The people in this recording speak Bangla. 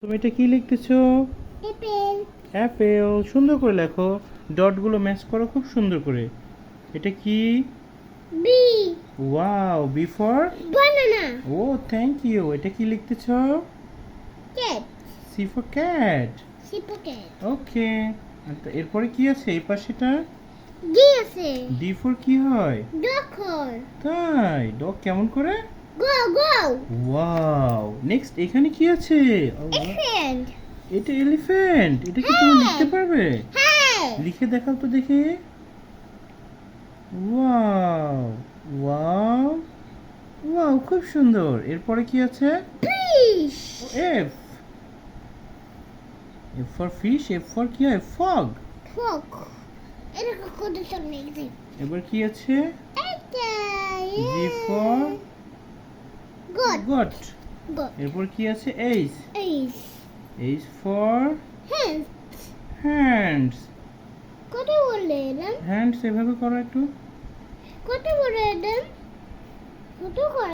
তুমি এটা কি লিখতেছো? অ্যাপেল। অ্যাপেল। সুন্দর করে লেখো, ডটগুলো ম্যাচ করো খুব সুন্দর করে। এটা কি? B. Wow, B for? Banana. ও থ্যাংক ইউ। এটা কি লিখতেছো? Cat. C for cat. C for cat. Okay. এরপরে কি আছে এই পাশেটা? ডি আছে। ডি ফর কি হয়? ডকর। তাই, ডগ কেমন করে? গো গো। ওয়াও। নেক্সট এখানে কি আছে? এলিফ্যান্ট। এটা এলিফ্যান্ট। এটা কি তুমি লিখতে পারবে? হ্যাঁ। লিখে দেখাও তো দেখি। ওয়াও, ওয়াও, ওয়াও, খুব সুন্দর। এরপরে কি আছে? Fish. F. F for fish. F for কি হয়? ফগ। ফক। এটা কত সামনে গেছে? এবার কি আছে? এটা G for god. Got. God. এরপর কি আছে? H. H. H for hand. Hands. কত বলে এলাম? হ্যান্ডস এভাবে করো একটু। কত বলে এলাম? কত করে